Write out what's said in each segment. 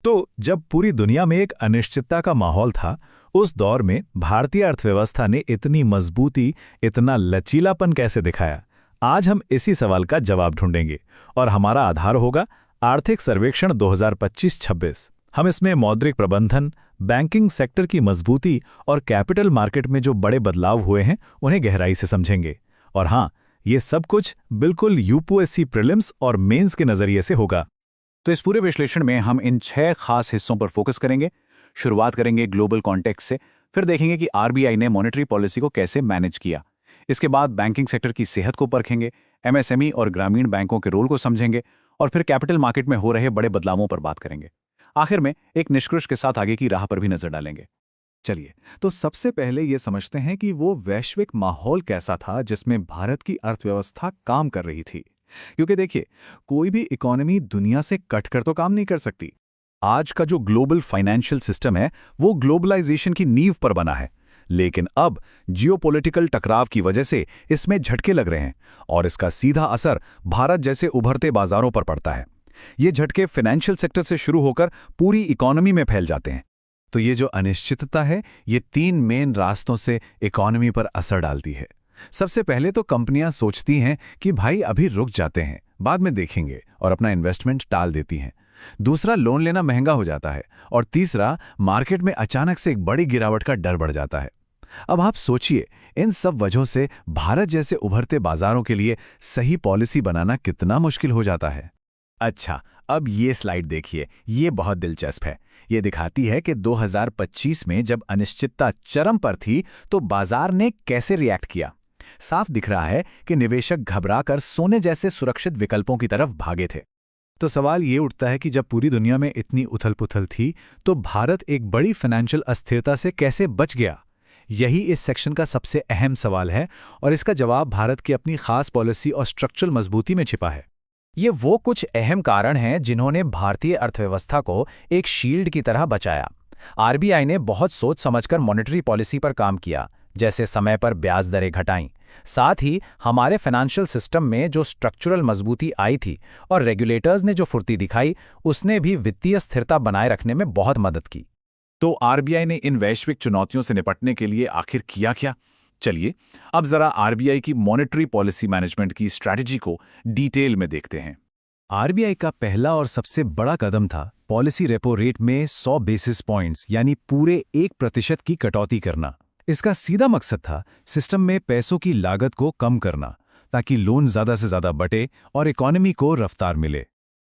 तो जब पूरी दुनिया में एक अनिश्चितता का माहौल था, उस दौर में भारतीय अर्थव्यवस्था ने इतनी मजबूती, इतना लचीलापन कैसे दिखाया? आज हम इसी सवाल का जवाब ढूंढेंगे और हमारा आधार होगा आर्थिक सर्वेक्षण 2025-26। हम इसमें मौद्रिक प्रबंधन, बैंकिंग सेक्टर की मजबूती और कैपिटल मार्केट में जो बड़े बदलाव हुए हैं उन्हें गहराई से समझेंगे। और हाँ, ये सब कुछ बिल्कुल यूपीएससी प्रीलिम्स और मेंस के नजरिए से होगा। तो इस पूरे विश्लेषण में हम इन 6 खास हिस्सों पर फोकस करेंगे। शुरुआत करेंगे ग्लोबल कॉन्टेक्स्ट से, फिर देखेंगे कि आरबीआई ने मॉनेटरी पॉलिसी को कैसे मैनेज किया। इसके बाद बैंकिंग सेक्टर की सेहत को परखेंगे, एमएसएमई और ग्रामीण बैंकों के रोल को समझेंगे और फिर कैपिटल मार्केट में हो रहे बड़े बदलावों पर बात करेंगे। आखिर में एक निष्कर्ष के साथ आगे की राह पर भी नजर डालेंगे। चलिए, तो सबसे पहले ये समझते हैं कि वो वैश्विक माहौल कैसा था जिसमें भारत की अर्थव्यवस्था काम कर रही थी। क्योंकि देखिए, कोई भी इकोनॉमी दुनिया से कटकर तो काम नहीं कर सकती। आज का जो ग्लोबल फाइनेंशियल सिस्टम है वो ग्लोबलाइजेशन की नींव पर बना है, लेकिन अब जियोपॉलिटिकल टकराव की वजह से इसमें झटके लग रहे हैं और इसका सीधा असर भारत जैसे उभरते बाजारों पर पड़ता है। ये झटके फाइनेंशियल सेक्टर से शुरू होकर पूरी इकोनॉमी में फैल जाते हैं। तो ये जो अनिश्चितता है, ये 3 मेन रास्तों से इकोनॉमी पर असर डालती है। सबसे पहले तो कंपनियां सोचती हैं कि भाई अभी रुक जाते हैं, बाद में देखेंगे, और अपना इन्वेस्टमेंट टाल देती हैं। दूसरा, लोन लेना महंगा हो जाता है, और तीसरा, मार्केट में अचानक से एक बड़ी गिरावट का डर बढ़ जाता है। अब आप सोचिए, इन सब वजहों से भारत जैसे उभरते बाजारों के लिए सही पॉलिसी बनाना कितना मुश्किल हो जाता है। अच्छा, अब ये स्लाइड देखिए, ये बहुत दिलचस्प है। ये दिखाती है कि 2025 में जब अनिश्चितता चरम पर थी तो बाजार ने कैसे रिएक्ट किया। साफ दिख रहा है कि निवेशक घबराकर सोने जैसे सुरक्षित विकल्पों की तरफ भागे थे। तो सवाल ये उठता है कि जब पूरी दुनिया में इतनी उथल-पुथल थी, तो भारत एक बड़ी फाइनेंशियल अस्थिरता से कैसे बच गया? यही इस सेक्शन का सबसे अहम सवाल है, और इसका जवाब भारत की अपनी खास पॉलिसी और स्ट्रक्चरल मजबूती में छिपा है। ये वो कुछ अहम कारण हैं जिन्होंने भारतीय अर्थव्यवस्था को एक शील्ड की तरह बचाया। आरबीआई ने बहुत सोच समझकर मॉनेटरी पॉलिसी पर काम किया, जैसे समय पर ब्याज दरें घटाईं। साथ ही हमारे फाइनेंशियल सिस्टम में जो स्ट्रक्चरल मजबूती आई थी और रेगुलेटर्स ने जो फुर्ती दिखाई, उसने भी वित्तीय स्थिरता बनाए रखने में बहुत मदद की। तो आरबीआई ने इन वैश्विक चुनौतियों से निपटने के लिए आखिर किया क्या? चलिए, अब जरा आरबीआई की मॉनेटरी पॉलिसी मैनेजमेंट की स्ट्रैटेजी को डिटेल में देखते हैं। आरबीआई का पहला और सबसे बड़ा कदम था पॉलिसी रेपो रेट में 100 बेसिस पॉइंट्स यानी पूरे 1% की कटौती करना। इसका सीधा मकसद था सिस्टम में पैसों की लागत को कम करना, ताकि लोन ज्यादा से ज्यादा बटे और इकोनॉमी को रफ्तार मिले।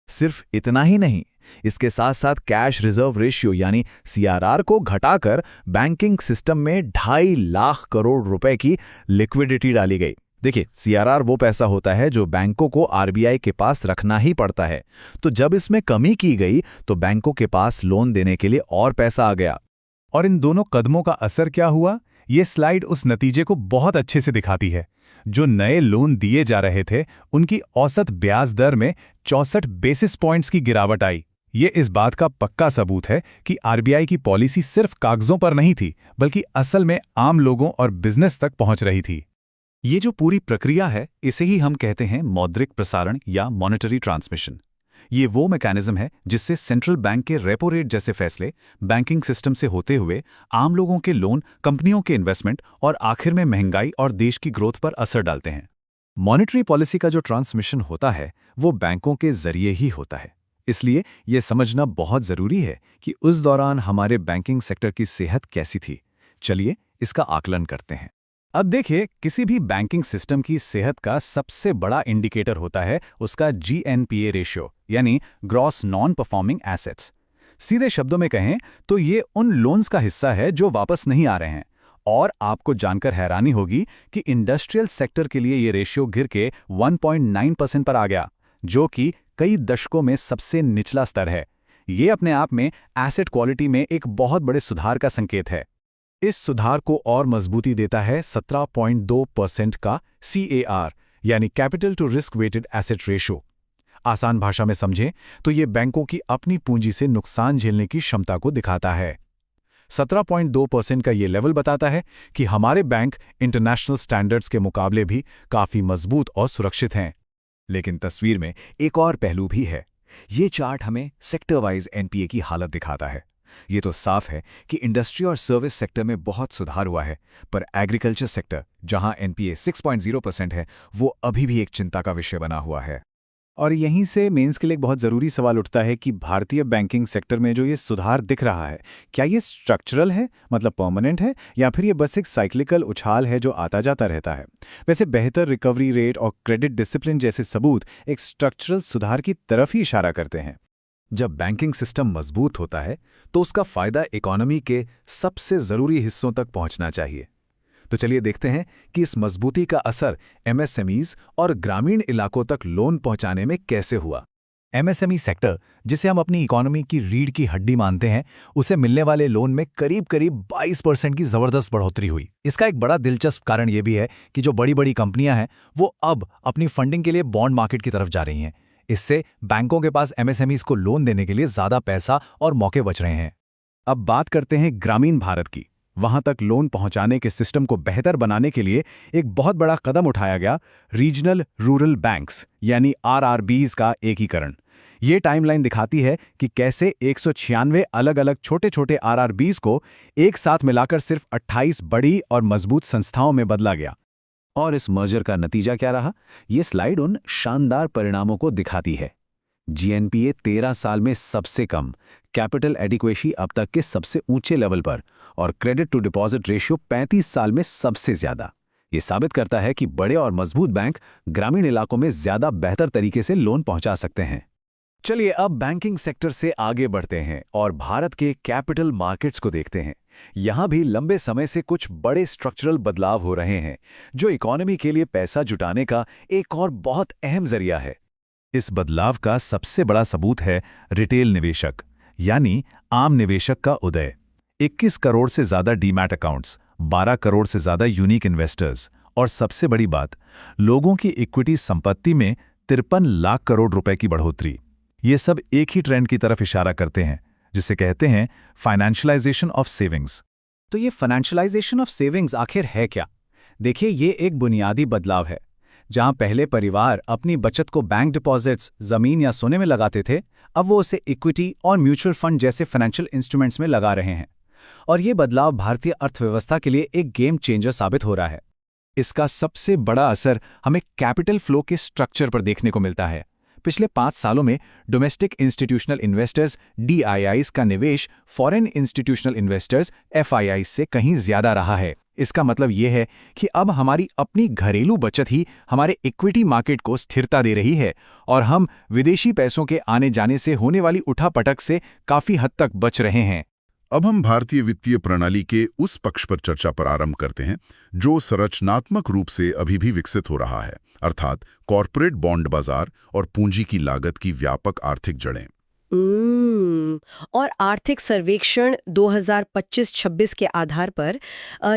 सिर्फ इतना ही नहीं, इसके साथ साथ कैश रिजर्व रेशियो यानी सीआरआर को घटाकर बैंकिंग सिस्टम में 2.5 लाख करोड़ रुपए की लिक्विडिटी डाली गई। देखिए, सीआरआर वो पैसा होता है जो बैंकों को आरबीआई के पास रखना ही पड़ता है। तो जब इसमें कमी की गई तो बैंकों के पास लोन देने के लिए और पैसा आ गया। और इन दोनों कदमों का असर क्या हुआ, ये स्लाइड उस नतीजे को बहुत अच्छे से दिखाती है। जो नए लोन दिए जा रहे थे, उनकी औसत ब्याज दर में 64 बेसिस पॉइंट्स की गिरावट आई। ये इस बात का पक्का सबूत है कि आरबीआई की पॉलिसी सिर्फ कागजों पर नहीं थी, बल्कि असल में आम लोगों और बिजनेस तक पहुंच रही थी। ये जो पूरी प्रक्रिया है, इसे ही हम कहते हैं मौद्रिक प्रसारण या मॉनेटरी ट्रांसमिशन। ये वो मैकेनिज्म है जिससे सेंट्रल बैंक के रेपो रेट जैसे फैसले बैंकिंग सिस्टम से होते हुए आम लोगों के लोन, कंपनियों के इन्वेस्टमेंट और आखिर में महंगाई और देश की ग्रोथ पर असर डालते हैं। मॉनेटरी पॉलिसी का जो ट्रांसमिशन होता है, वो बैंकों के जरिए ही होता है। इसलिए यह समझना बहुत जरूरी है कि उस दौरान हमारे बैंकिंग सेक्टर की सेहत कैसी थी। चलिए, इसका आकलन करते हैं। अब देखिए, किसी भी बैंकिंग सिस्टम की सेहत का सबसे बड़ा इंडिकेटर होता है उसका जीएनपीए रेशियो यानी ग्रॉस नॉन परफॉर्मिंग एसेट्स। सीधे शब्दों में कहें तो ये उन लोन्स का हिस्सा है जो वापस नहीं आ रहे हैं। और आपको जानकर हैरानी होगी कि इंडस्ट्रियल सेक्टर के लिए ये रेशियो गिर के 1.9% पर आ गया, जो कि कई दशकों में सबसे निचला स्तर है। ये अपने आप में एसेट क्वालिटी में एक बहुत बड़े सुधार का संकेत है। इस सुधार को और मजबूती देता है 17.2% का CAR यानी capital to risk weighted asset ratio. आसान भाषा में समझें तो ये बैंकों की अपनी पूंजी से नुकसान झेलने की क्षमता को दिखाता है। 17.2% का ये लेवल बताता है कि हमारे बैंक इंटरनेशनल स्टैंडर्ड्स के मुकाबले भी काफी मजबूत और सुरक्षित हैं। लेकिन तस्वीर में एक और पहलू भी है। ये चार्ट हमें सेक्टर वाइज एनपीए की हालत दिखाता है। ये तो साफ है कि इंडस्ट्री और सर्विस सेक्टर में बहुत सुधार हुआ है, पर एग्रीकल्चर सेक्टर, जहां एनपीए 6.0% है, वो अभी भी एक चिंता का विषय बना हुआ है। और यहीं से मेंस के लिए एक बहुत ज़रूरी सवाल उठता है कि भारतीय बैंकिंग सेक्टर में जो ये सुधार दिख रहा है, क्या ये स्ट्रक्चरल है, मतलब परमानेंट है, या फिर ये बस एक साइक्लिकल उछाल है जो आता जाता रहता है। वैसे बेहतर रिकवरी रेट और क्रेडिट डिसिप्लिन जैसे सबूत एक स्ट्रक्चरल सुधार की तरफ ही इशारा करते हैं। जब बैंकिंग सिस्टम मजबूत होता है तो उसका फायदा इकोनॉमी के सबसे ज़रूरी हिस्सों तक पहुंचना चाहिए। तो चलिए देखते हैं कि इस मजबूती का असर एमएसएमईज और ग्रामीण इलाकों तक लोन पहुंचाने में कैसे हुआ। एमएसएमई सेक्टर, जिसे हम अपनी इकोनॉमी की रीढ़ की हड्डी मानते हैं, उसे मिलने वाले लोन में करीब 22% की जबरदस्त बढ़ोतरी हुई। इसका एक बड़ा दिलचस्प कारण यह भी है कि जो बड़ी बड़ी कंपनियां हैं वो अब अपनी फंडिंग के लिए बॉन्ड मार्केट की तरफ जा रही हैं। इससे बैंकों के पास एमएसएमईज को लोन देने के लिए ज्यादा पैसा और मौके बच रहे हैं। अब बात करते हैं ग्रामीण भारत की। वहां तक लोन पहुंचाने के सिस्टम को बेहतर बनाने के लिए एक बहुत बड़ा कदम उठाया गया, रीजनल रूरल बैंक्स यानी आरआरबीज का एकीकरण। ये टाइमलाइन दिखाती है कि कैसे 196 अलग अलग छोटे छोटे आरआरबीज को एक साथ मिलाकर सिर्फ 28 बड़ी और मजबूत संस्थाओं में बदला गया। और इस मर्जर का नतीजा क्या रहा, ये स्लाइड उन शानदार परिणामों को दिखाती है। जीएनपीए 13 साल में सबसे कम, कैपिटल एडिक्वेसी अब तक के सबसे ऊंचे लेवल पर, और क्रेडिट टू डिपॉजिट रेशियो 35 साल में सबसे ज्यादा। ये साबित करता है कि बड़े और मजबूत बैंक ग्रामीण इलाकों में ज्यादा बेहतर तरीके से लोन पहुंचा सकते हैं। चलिए अब बैंकिंग सेक्टर से आगे बढ़ते हैं और भारत के कैपिटल मार्केट्स को देखते हैं। यहां भी लंबे समय से कुछ बड़े स्ट्रक्चरल बदलाव हो रहे हैं, जो इकोनॉमी के लिए पैसा जुटाने का एक और बहुत अहम जरिया है। इस बदलाव का सबसे बड़ा सबूत है रिटेल निवेशक, यानी आम निवेशक का उदय। 21 करोड़ से ज्यादा डीमैट अकाउंट्स, 12 करोड़ से ज्यादा यूनिक इन्वेस्टर्स, और सबसे बड़ी बात, लोगों की इक्विटी संपत्ति में 53 लाख करोड़ रुपए की बढ़ोतरी। ये सब एक ही ट्रेंड की तरफ इशारा करते हैं, जिसे कहते हैं फाइनेंशियलाइजेशन ऑफ सेविंग्स। तो ये फाइनेंशियलाइजेशन ऑफ सेविंग्स आखिर है क्या? देखिए, ये एक बुनियादी बदलाव है। जहां पहले परिवार अपनी बचत को बैंक डिपॉजिट्स, जमीन या सोने में लगाते थे, अब वो उसे इक्विटी और म्यूचुअल फंड जैसे फाइनेंशियल इंस्ट्रूमेंट्स में लगा रहे हैं। और ये बदलाव भारतीय अर्थव्यवस्था के लिए एक गेम चेंजर साबित हो रहा है। इसका सबसे बड़ा असर हमें कैपिटल फ्लो के स्ट्रक्चर पर देखने को मिलता है। पिछले 5 सालों में डोमेस्टिक इंस्टीट्यूशनल इन्वेस्टर्स DIIs का निवेश फॉरेन इंस्टीट्यूशनल इन्वेस्टर्स FIIs से कहीं ज्यादा रहा है। इसका मतलब यह है कि अब हमारी अपनी घरेलू बचत ही हमारे इक्विटी मार्केट को स्थिरता दे रही है, और हम विदेशी पैसों के आने जाने से होने वाली उठापटक से काफी हद तक बच रहे हैं। अब हम भारतीय वित्तीय प्रणाली के उस पक्ष पर चर्चा प्रारंभ करते हैं जो संरचनात्मक रूप से अभी भी विकसित हो रहा है, अर्थात कॉर्पोरेट बॉन्ड बाजार और पूंजी की लागत की व्यापक आर्थिक जड़ें। और आर्थिक सर्वेक्षण 2025-26 के आधार पर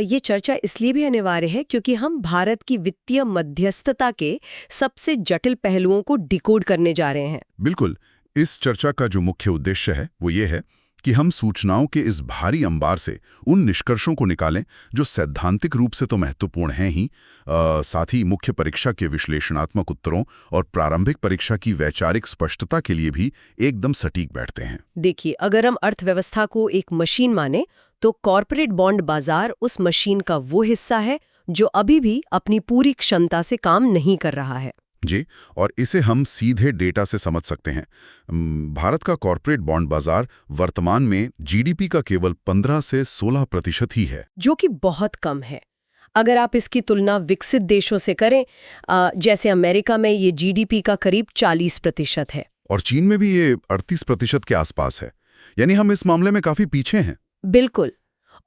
ये चर्चा इसलिए भी अनिवार्य है क्योंकि हम भारत की वित्तीय मध्यस्थता के सबसे जटिल पहलुओं को डिकोड करने जा रहे हैं। बिल्कुल, इस चर्चा का जो मुख्य उद्देश्य है वो ये है कि हम सूचनाओं के इस भारी अंबार से उन निष्कर्षों को निकालें जो सैद्धांतिक रूप से तो महत्वपूर्ण हैं ही, साथ ही मुख्य परीक्षा के विश्लेषणात्मक उत्तरों और प्रारंभिक परीक्षा की वैचारिक स्पष्टता के लिए भी एकदम सटीक बैठते हैं। देखिए, अगर हम अर्थव्यवस्था को एक मशीन माने तो कॉर्पोरेट बॉन्ड बाजार उस मशीन का वो हिस्सा है जो अभी भी अपनी पूरी क्षमता से काम नहीं कर रहा है। जी, और इसे हम सीधे डेटा से समझ सकते हैं। भारत का कॉर्पोरेट बॉन्ड बाजार वर्तमान में जीडीपी का केवल 15 से 16% ही है, जो कि बहुत कम है। अगर आप इसकी तुलना विकसित देशों से करें, जैसे अमेरिका में ये जीडीपी का करीब 40% है, और चीन में भी ये 38% के आसपास है। यानी हम इस मामले में काफी पीछे हैं। बिल्कुल।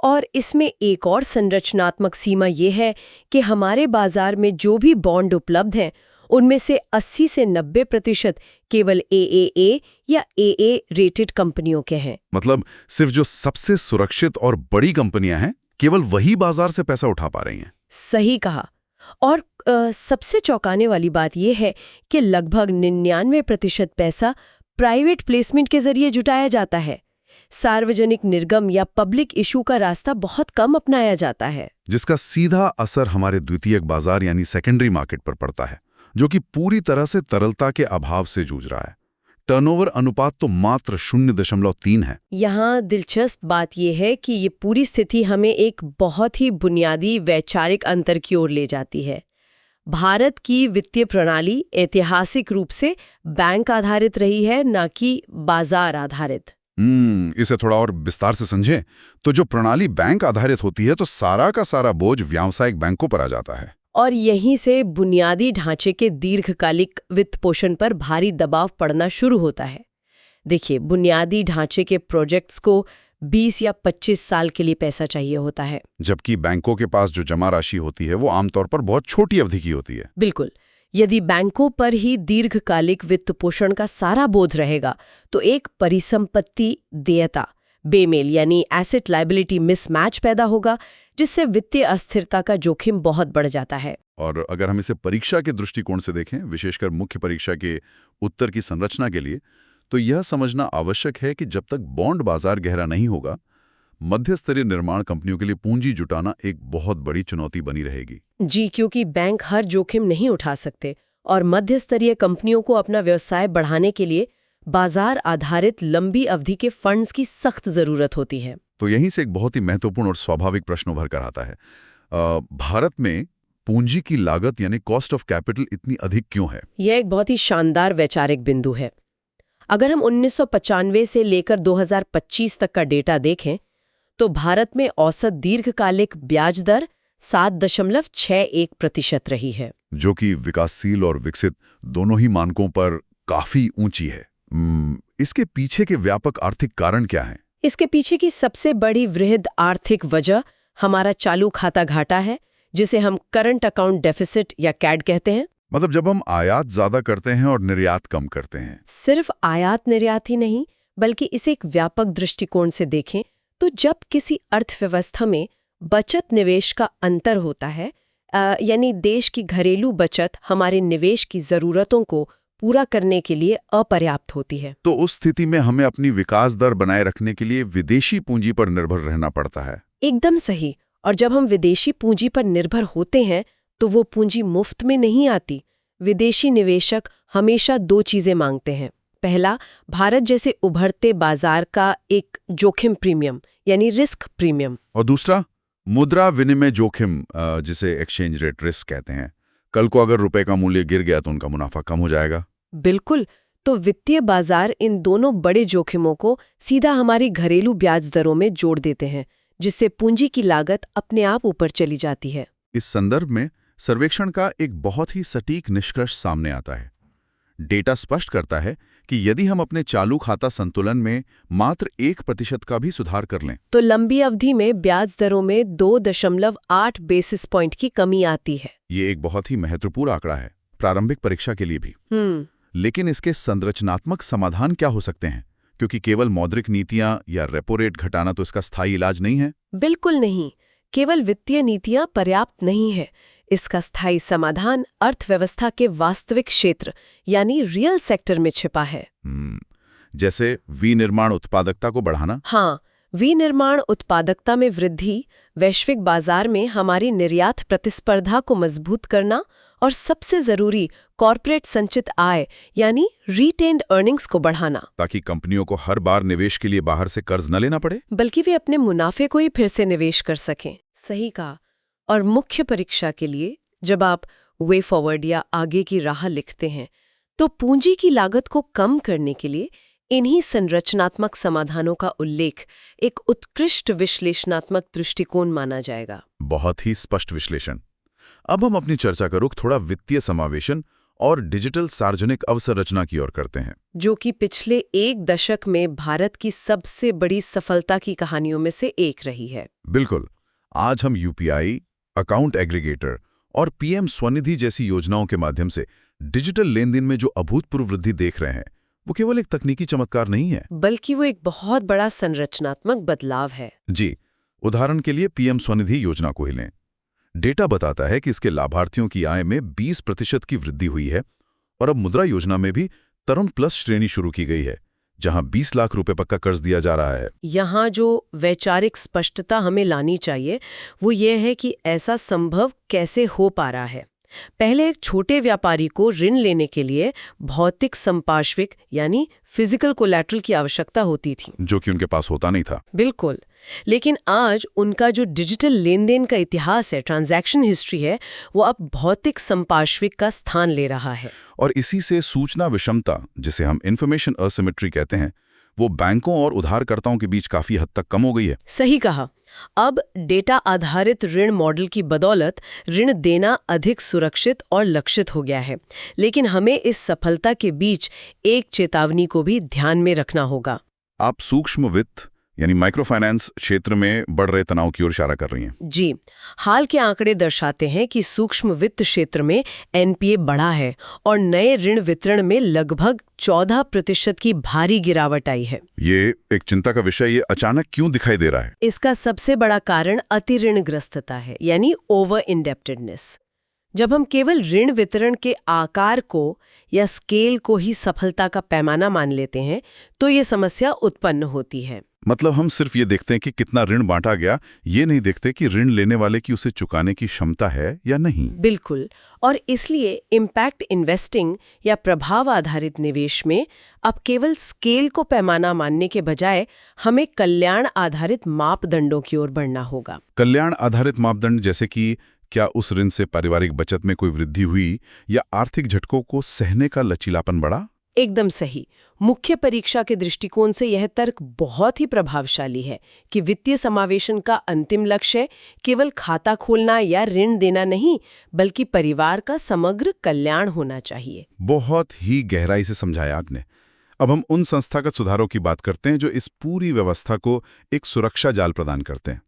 और इसमें एक और संरचनात्मक सीमा ये है कि हमारे बाजार में जो भी बॉन्ड उपलब्ध हैं उनमें से 80 से 90% केवल AAA या AA रेटेड कंपनियों के हैं। मतलब सिर्फ जो सबसे सुरक्षित और बड़ी कंपनियां हैं, केवल वही बाजार से पैसा उठा पा रही हैं। सही कहा। और सबसे चौंकाने वाली बात यह है कि लगभग 99% पैसा प्राइवेट प्लेसमेंट के जरिए जुटाया जाता है। सार्वजनिक निर्गम या पब्लिक इशू का रास्ता बहुत कम अपनाया जाता है, जिसका सीधा असर हमारे द्वितीयक बाजार यानी सेकेंडरी मार्केट पर पड़ता है, जो कि पूरी तरह से तरलता के अभाव से जूझ रहा है। टर्नओवर अनुपात तो मात्र 0.3 है। यहाँ दिलचस्प बात यह है कि ये पूरी स्थिति हमें एक बहुत ही बुनियादी वैचारिक अंतर की ओर ले जाती है। भारत की वित्तीय प्रणाली ऐतिहासिक रूप से बैंक आधारित रही है, न कि बाजार आधारित। इसे थोड़ा और विस्तार से समझें तो जो प्रणाली बैंक आधारित होती है तो सारा का सारा बोझ व्यावसायिक बैंकों पर आ जाता है। और यहीं से बुनियादी ढांचे के दीर्घकालिक वित्त पोषण पर भारी दबाव पड़ना शुरू होता है। देखिए, बुनियादी ढांचे के प्रोजेक्ट्स को 20 या 25 साल के लिए पैसा चाहिए होता है, जबकि बैंकों के पास जो जमा राशि होती है वो आमतौर पर बहुत छोटी अवधि की होती है। बिल्कुल। यदि बैंकों पर ही दीर्घकालिक वित्त पोषण का सारा बोझ रहेगा तो एक परिसंपत्ति देयता बेमेल यानी एसेट लायबिलिटी मिसमैच पैदा होगा, जिससे वित्तीय अस्थिरता का जोखिम बहुत बढ़ जाता है। और अगर हम इसे परीक्षा के दृष्टिकोण से देखें, विशेषकर मुख्य परीक्षा के उत्तर की संरचना के लिए, तो यह समझना आवश्यक है कि जब तक बॉन्ड बाजार गहरा नहीं होगा, मध्य स्तरीय निर्माण कंपनियों के लिए पूंजी जुटाना एक बहुत बड़ी चुनौती बनी रहेगी। जी, क्योंकि बैंक हर जोखिम नहीं उठा सकते और मध्य स्तरीय कंपनियों को अपना व्यवसाय बढ़ाने के लिए बाजार आधारित लंबी अवधि के फंड्स की सख्त जरूरत होती है। तो यहीं से एक बहुत ही महत्वपूर्ण और स्वाभाविक प्रश्न उभर कर आता है, भारत में पूंजी की लागत यानी कॉस्ट ऑफ कैपिटल इतनी अधिक क्यों है? यह एक बहुत ही शानदार वैचारिक बिंदु है। अगर हम 1995 से लेकर 2025 तक का डेटा देखें तो भारत में औसत दीर्घकालिक ब्याज दर 7.61% रही है, जो कि विकासशील और विकसित दोनों ही मानकों पर काफी ऊंची है। इसके पीछे के व्यापक आर्थिक कारण क्या हैं? इसके पीछे की सबसे बड़ी वृहद आर्थिक वजह हमारा चालू खाता घाटा है, जिसे हम करंट अकाउंट डेफिसिट या कैड कहते हैं। मतलब जब हम आयात ज्यादा करते हैं और निर्यात कम करते हैं। सिर्फ आयात निर्यात ही नहीं, बल्कि इसे एक व्यापक दृष्टिकोण से देखें तो जब किसी अर्थव्यवस्था में बचत निवेश का अंतर होता है, यानी देश की घरेलू बचत हमारे निवेश की जरूरतों को पूरा करने के लिए अपर्याप्त होती है, तो उस स्थिति में हमें अपनी विकास दर बनाए रखने के लिए विदेशी पूंजी पर निर्भर रहना पड़ता है। एकदम सही। और जब हम विदेशी पूंजी पर निर्भर होते हैं तो वो पूंजी मुफ्त में नहीं आती। विदेशी निवेशक हमेशा दो चीजें मांगते हैं। पहला, भारत जैसे उभरते बाजार का एक जोखिम प्रीमियम यानी रिस्क प्रीमियम, और दूसरा मुद्रा विनिमय जोखिम, जिसे एक्सचेंज रेट रिस्क कहते हैं। कल को अगर रुपए का मूल्य गिर गया तो उनका मुनाफा कम हो जाएगा। बिल्कुल। तो वित्तीय बाजार इन दोनों बड़े जोखिमों को सीधा हमारी घरेलू ब्याज दरों में जोड़ देते हैं, जिससे पूंजी की लागत अपने आप ऊपर चली जाती है। इस संदर्भ में सर्वेक्षण का एक बहुत ही सटीक निष्कर्ष सामने आता है। डेटा स्पष्ट करता है कि यदि हम अपने चालू खाता संतुलन में मात्र 1% का भी सुधार कर लें तो लंबी अवधि में ब्याज दरों में 2.8 बेसिस पॉइंट की कमी आती है। ये एक बहुत ही महत्वपूर्ण आंकड़ा है, प्रारंभिक परीक्षा के लिए भी। लेकिन इसके संरचनात्मक समाधान क्या हो सकते हैं? क्योंकि केवल मौद्रिक नीतियां या रेपो रेट घटाना तो इसका स्थायी इलाज नहीं है। बिल्कुल नहीं। केवल वित्तीय नीतियां पर्याप्त नहीं है। इसका स्थायी समाधान अर्थव्यवस्था के वास्तविक क्षेत्र यानी रियल सेक्टर में छिपा है। जैसे विनिर्माण उत्पादकता को बढ़ाना। हाँ, विनिर्माण उत्पादकता में वृद्धि, वैश्विक बाजार में हमारी निर्यात प्रतिस्पर्धा को मजबूत करना और सबसे जरूरी कॉर्पोरेट संचित आय यानी रिटेन्ड अर्निंग्स को बढ़ाना, ताकि कंपनियों को हर बार निवेश के लिए बाहर से कर्ज न लेना पड़े, बल्कि वे अपने मुनाफे को ही फिर से निवेश कर सकें। सही कहा। और मुख्य परीक्षा के लिए जब आप वे फॉरवर्ड या आगे की राह लिखते हैं तो पूंजी की लागत को कम करने के लिए इन्हीं संरचनात्मक समाधानों का उल्लेख एक उत्कृष्ट विश्लेषणात्मक दृष्टिकोण माना जाएगा। बहुत ही स्पष्ट विश्लेषण। अब हम अपनी चर्चा का रुख थोड़ा वित्तीय समावेशन और डिजिटल सार्वजनिक अवसंरचना की ओर करते हैं, जो कि पिछले 1 दशक में भारत की सबसे बड़ी सफलता की कहानियों में से एक रही है। बिल्कुल। आज हम यूपीआई, अकाउंट एग्रीगेटर और पीएम स्वनिधि जैसी योजनाओं के माध्यम से डिजिटल लेनदेन में जो अभूतपूर्व वृद्धि देख रहे हैं, वो केवल एक तकनीकी चमत्कार नहीं है, बल्कि वो एक बहुत बड़ा संरचनात्मक बदलाव है। जी। उदाहरण के लिए पीएम स्वनिधि योजना को ही लें। डेटा बताता है कि इसके लाभार्थियों की आय में 20% की वृद्धि हुई है और अब मुद्रा योजना में भी तरुण प्लस श्रेणी शुरू की गई है, जहां 20 लाख रुपए पक्का कर्ज दिया जा रहा है। यहाँ जो वैचारिक स्पष्टता हमें लानी चाहिए वो ये है कि ऐसा संभव कैसे हो पा रहा है। पहले एक छोटे व्यापारी को ऋण लेने के लिए भौतिक संपार्श्विक यानी फिजिकल कोलैटरल की आवश्यकता होती थी। जो कि उनके पास होता नहीं था। बिल्कुल। लेकिन आज उनका जो डिजिटल लेन देन का इतिहास है, ट्रांजैक्शन हिस्ट्री है, वो अब भौतिक संपार्श्विक का स्थान ले रहा है। और इसी से सूचना विषमता, जिसे हम इंफॉर्मेशन असिमेट्री कहते हैं, वो बैंकों और उधारकर्ताओं के बीच काफी हद तक कम हो गई है। सही कहा। अब डेटा आधारित ऋण मॉडल की बदौलत ऋण देना अधिक सुरक्षित और लक्षित हो गया है। लेकिन हमें इस सफलता के बीच एक चेतावनी को भी ध्यान में रखना होगा। आप सूक्ष्म वित्त यानी माइक्रो फाइनेंस क्षेत्र में बढ़ रहे तनाव की ओर इशारा कर रही हैं। जी, हाल के आंकड़े दर्शाते हैं कि सूक्ष्म वित्त क्षेत्र में एनपीए बढ़ा है और नए ऋण वितरण में लगभग 14% की भारी गिरावट आई है। ये एक चिंता का विषय, ये अचानक क्यों दिखाई दे रहा है? इसका सबसे बड़ा कारण अति ऋणग्रस्तता है, यानी ओवर इंडेप्टेडनेस। जब हम केवल ऋण वितरण के आकार को या स्केल को ही सफलता का पैमाना मान लेते हैं, तो ये समस्या उत्पन्न होती है। मतलब हम सिर्फ ये देखते हैं कि कितना ऋण बांटा गया, ये नहीं देखते कि ऋण लेने वाले की उसे चुकाने की क्षमता है या नहीं। बिल्कुल। और इसलिए इम्पैक्ट इन्वेस्टिंग या प्रभाव आधारित निवेश में अब केवल स्केल को पैमाना मानने के बजाय हमें कल्याण आधारित मापदंडों की ओर बढ़ना होगा। कल्याण आधारित मापदंड जैसे कि क्या उस ऋण से पारिवारिक बचत में कोई वृद्धि हुई या आर्थिक झटकों को सहने का लचीलापन बढ़ा? एकदम सही। मुख्य परीक्षा के दृष्टिकोण से यह तर्क बहुत ही प्रभावशाली है कि वित्तीय समावेशन का अंतिम लक्ष्य केवल खाता खोलना या ऋण देना नहीं, बल्कि परिवार का समग्र कल्याण होना चाहिए। बहुत ही गहराई से समझाया आपने। अब हम उन संस्थागत सुधारों की बात करते हैं जो इस पूरी व्यवस्था को एक सुरक्षा जाल प्रदान करते हैं।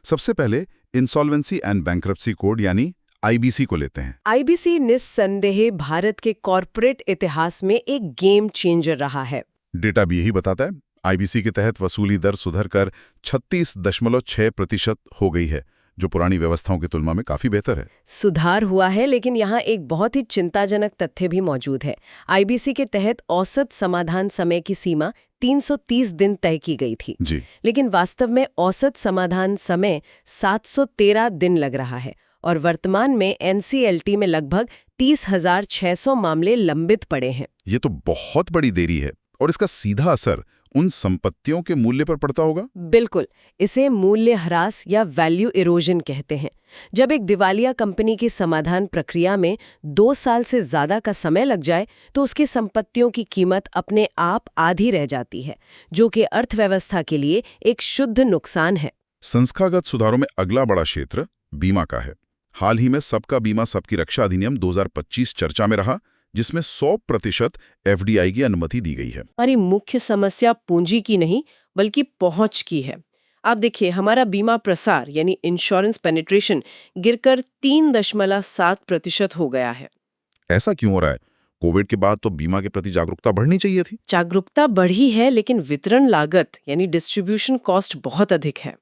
सबसे पहले इंसॉल्वेंसी एंड बैंक्रप्सी कोड यानी आईबीसी को लेते हैं। आईबीसी निस्संदेह भारत के कॉर्पोरेट इतिहास में एक गेम चेंजर रहा है। डेटा भी यही बताता है। आईबीसी के तहत वसूली दर सुधरकर 36.6% हो गई है, जो पुरानी व्यवस्थाओं की तुलना में काफी बेहतर है। सुधार हुआ है, लेकिन यहाँ एक बहुत ही चिंताजनक तथ्य भी मौजूद है। आईबीसी के तहत औसत समाधान समय की सीमा 330 दिन तय की गई थी। जी। लेकिन वास्तव में औसत समाधान समय 713 दिन लग रहा है और वर्तमान में एनसीएलटी में लगभग 30,600 मामले लंबित पड़े हैं। ये तो बहुत बड़ी देरी है और इसका सीधा असर उन संपत्तियों के मूल्य पर पड़ता होगा। बिल्कुल। इसे मूल्य ह्रास या वैल्यू इरोजन कहते हैं। जब एक दिवालिया कंपनी की समाधान प्रक्रिया में 2 साल से ज्यादा का समय लग जाए तो उसकी संपत्तियों की कीमत अपने आप आधी रह जाती है, जो कि अर्थव्यवस्था के लिए एक शुद्ध नुकसान है। संस्थागत सुधारों में अगला बड़ा क्षेत्र बीमा का है। हाल ही में सबका बीमा सबकी रक्षा अधिनियम 2025 चर्चा में रहा, जिसमें 100% एफडीआई की अनुमति दी गई है। हमारी मुख्य समस्या पूंजी की नहीं, बल्कि पहुंच की है। आप देखिए, हमारा बीमा प्रसार यानी इंश्योरेंस पेनिट्रेशन गिरकर 3.7% हो गया है। ऐसा क्यों हो रहा है? कोविड के बाद तो बीमा के प्रति जागरूकता बढ़नी चाहिए थी। जागरूकता बढ़ी है, लेकिन वितरण लागत यानी डिस्ट्रीब्यूशन कॉस्ट बहुत अधिक है।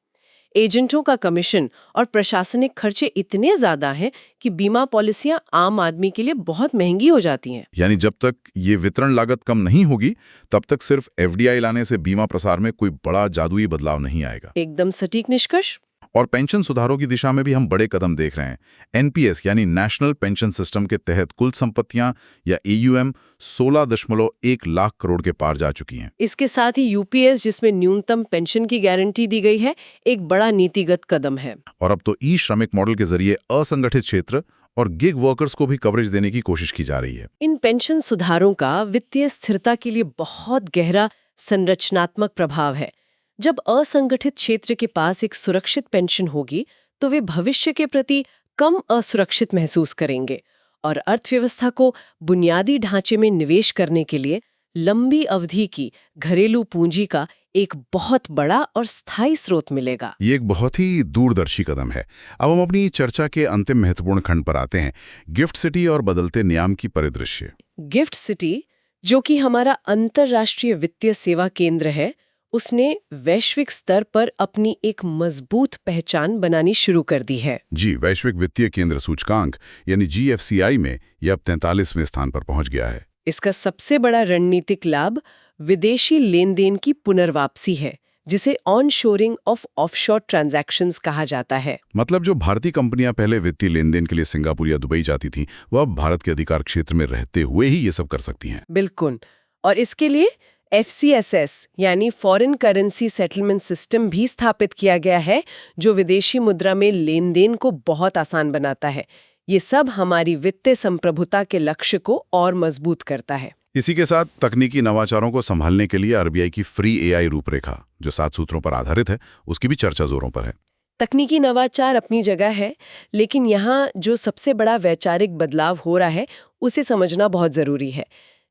एजेंटों का कमीशन और प्रशासनिक खर्चे इतने ज्यादा हैं कि बीमा पॉलिसियां आम आदमी के लिए बहुत महंगी हो जाती हैं। यानी जब तक ये वितरण लागत कम नहीं होगी, तब तक सिर्फ एफडीआई लाने से बीमा प्रसार में कोई बड़ा जादुई बदलाव नहीं आएगा। एकदम सटीक निष्कर्ष। और पेंशन सुधारों की दिशा में भी हम बड़े कदम देख रहे हैं। एनपीएस यानी नेशनल पेंशन सिस्टम के तहत कुल संपत्तियां या एयूएम 16.1 लाख करोड़ के पार जा चुकी हैं। इसके साथ ही यूपीएस, जिसमें न्यूनतम पेंशन की गारंटी दी गई है, एक बड़ा नीतिगत कदम है। और अब तो ई श्रमिक मॉडल के जरिए असंगठित क्षेत्र और गिग वर्कर्स को भी कवरेज देने की कोशिश की जा रही है। इन पेंशन सुधारों का वित्तीय स्थिरता के लिए बहुत गहरा संरचनात्मक प्रभाव है। जब असंगठित क्षेत्र के पास एक सुरक्षित पेंशन होगी, तो वे भविष्य के प्रति कम असुरक्षित महसूस करेंगे और अर्थव्यवस्था को बुनियादी ढांचे में निवेश करने के लिए लंबी अवधि की घरेलू पूंजी का एक बहुत बड़ा और स्थायी स्रोत मिलेगा। ये एक बहुत ही दूरदर्शी कदम है। अब हम अपनी चर्चा के अंतिम महत्वपूर्ण खंड पर आते हैं, गिफ्ट सिटी और बदलते नियम की परिदृश्य। गिफ्ट सिटी, जो कि हमारा अंतर्राष्ट्रीय वित्तीय सेवा केंद्र है, उसने वैश्विक स्तर पर अपनी एक मजबूत पहचान बनानी शुरू कर दी है। जी, वैश्विक वित्तीय केंद्र सूचकांक यानी जीएफसीआई में यह अब 43वें स्थान पर पहुंच गया है। इसका सबसे बड़ा रणनीतिक लाभ विदेशी लेन देन की पुनर्वापसी है, जिसे ऑनशोरिंग ऑफ ऑफशोर ट्रांजैक्शंस कहा जाता है। मतलब जो भारतीय कंपनियां पहले वित्तीय लेन देन के लिए सिंगापुर या दुबई जाती थीं, वह अब भारत के अधिकार क्षेत्र में रहते हुए ही ये सब कर सकती हैं। बिल्कुल। और इसके लिए FCSS यानी फॉरेन करेंसी सेटलमेंट सिस्टम भी स्थापित किया गया है, जो विदेशी मुद्रा में लेन देन को बहुत आसान बनाता है। ये सब हमारी वित्तीय संप्रभुता के लक्ष्य को और मजबूत करता है। इसी के साथ तकनीकी नवाचारों को संभालने के लिए RBI की फ्री AI रूपरेखा, जो 7 सूत्रों पर आधारित है, उसकी भी चर्चा जोरों पर है। तकनीकी नवाचार अपनी जगह है, लेकिन यहाँ जो सबसे बड़ा वैचारिक बदलाव हो रहा है, उसे समझना बहुत जरूरी है।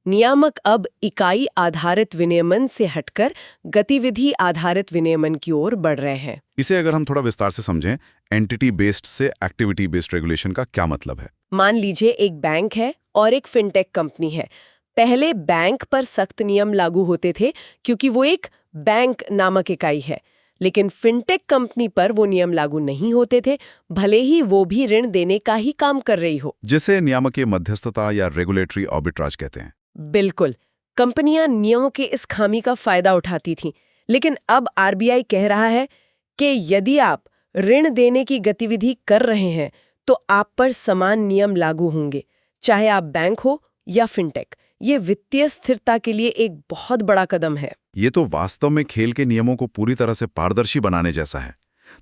नियामक अब इकाई आधारित विनियमन से हटकर गतिविधि आधारित विनियमन की ओर बढ़ रहे हैं। इसे अगर हम थोड़ा विस्तार से समझें, एंटिटी बेस्ड से एक्टिविटी बेस्ड रेगुलेशन का क्या मतलब है? मान लीजिए एक बैंक है और एक फिनटेक कंपनी है। पहले बैंक पर सख्त नियम लागू होते थे क्योंकि वो एक बैंक नामक इकाई है, लेकिन फिनटेक कंपनी पर वो नियम लागू नहीं होते थे, भले ही वो भी ऋण देने का ही काम कर रही हो। जिसे नियामकीय मध्यस्थता या रेगुलेटरी आर्बिट्राज कहते हैं। बिल्कुल। कंपनियां नियमों के इस खामी का फायदा उठाती थीं, लेकिन अब RBI कह रहा है कि यदि आप ऋण देने की गतिविधि कर रहे हैं तो आप पर समान नियम लागू होंगे, चाहे आप बैंक हो या फिनटेक। ये वित्तीय स्थिरता के लिए एक बहुत बड़ा कदम है। ये तो वास्तव में खेल के नियमों को पूरी तरह से पारदर्शी बनाने जैसा है।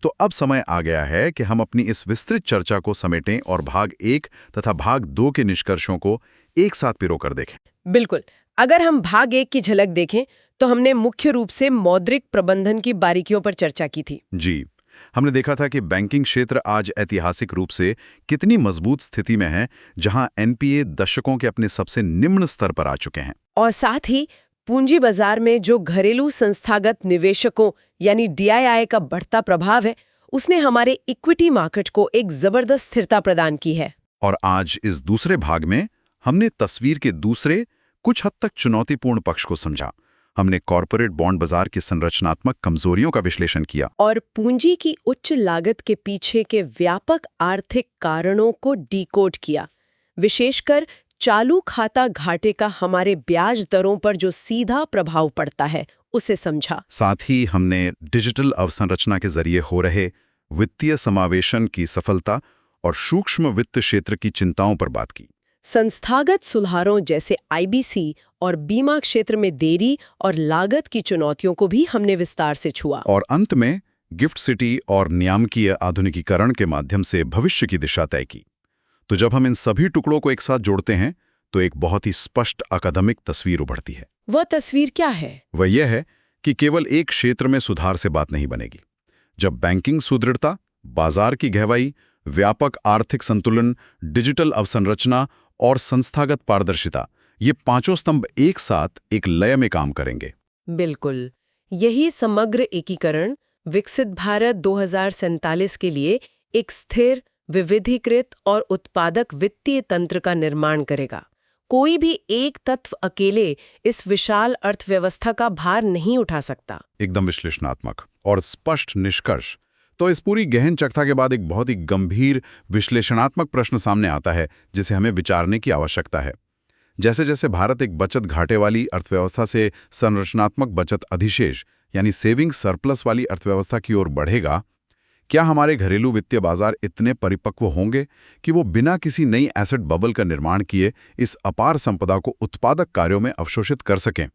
तो अब समय आ गया है कि हम अपनी इस विस्तृत चर्चा को समेटें और भाग 1 तथा भाग 2 के निष्कर्षों को एक साथ पिरोकर देखें। बिल्कुल। अगर हम भाग 1 की झलक देखें तो हमने मुख्य रूप से मौद्रिक प्रबंधन की बारीकियों पर चर्चा की थी। जी, हमने देखा था कि बैंकिंग क्षेत्र आज ऐतिहासिक रूप से कितनी मजबूत स्थिति में है, जहां NPA दशकों के अपने सबसे निम्न स्तर पर आ चुके हैं। और साथ ही पूंजी बाजार में जो घरेलू संस्थागत निवेशकों यानी DII का बढ़ता प्रभाव है, उसने हमारे इक्विटी मार्केट को एक जबरदस्त स्थिरता प्रदान की है। और आज इस दूसरे भाग में हमने तस्वीर के दूसरे, कुछ हद तक चुनौतीपूर्ण पक्ष को समझा। हमने कॉरपोरेट बॉन्ड बाजार की संरचनात्मक कमजोरियों का विश्लेषण किया और पूंजी की उच्च लागत के पीछे के व्यापक आर्थिक कारणों को डिकोड किया। विशेषकर चालू खाता घाटे का हमारे ब्याज दरों पर जो सीधा प्रभाव पड़ता है, उसे समझा। साथ ही हमने डिजिटल अवसंरचना के जरिए हो रहे वित्तीय समावेशन की सफलता और सूक्ष्म वित्त क्षेत्र की चिंताओं पर बात की। संस्थागत सुधारों जैसे IBC और बीमा क्षेत्र में देरी और लागत की चुनौतियों को भी हमने विस्तार से छुआ। और अंत में गिफ्ट सिटी और नियामकीय आधुनिकीकरण के माध्यम से भविष्य की दिशा तय की। तो जब हम इन सभी टुकड़ों को एक साथ जोड़ते हैं तो एक बहुत ही स्पष्ट अकादमिक तस्वीर उभरती है। वह तस्वीर क्या है? वह यह है कि केवल एक क्षेत्र में सुधार से बात नहीं बनेगी। जब बैंकिंग सुदृढ़ता, बाजार की गहराई, व्यापक आर्थिक संतुलन, डिजिटल अवसंरचना और संस्थागत पारदर्शिता, ये पांचों स्तंभ एक साथ एक लय में काम करेंगे। बिल्कुल। यही समग्र एकीकरण विकसित भारत 2047 के लिए एक स्थिर, विविधीकृत और उत्पादक वित्तीय तंत्र का निर्माण करेगा। कोई भी एक तत्व अकेले इस विशाल अर्थव्यवस्था का भार नहीं उठा सकता। एकदम विश्लेषणात्मक और स्पष्ट निष्कर्ष। तो इस पूरी गहन चर्चा के बाद एक बहुत ही गंभीर विश्लेषणात्मक प्रश्न सामने आता है, जिसे हमें विचारने की आवश्यकता है। जैसे जैसे भारत एक बचत घाटे वाली अर्थव्यवस्था से संरचनात्मक बचत अधिशेष यानी सेविंग सरप्लस वाली अर्थव्यवस्था की ओर बढ़ेगा, क्या हमारे घरेलू वित्तीय बाजार इतने परिपक्व होंगे कि वो बिना किसी नई एसेट बबल का निर्माण किए इस अपार संपदा को उत्पादक कार्यों में अवशोषित कर सकें?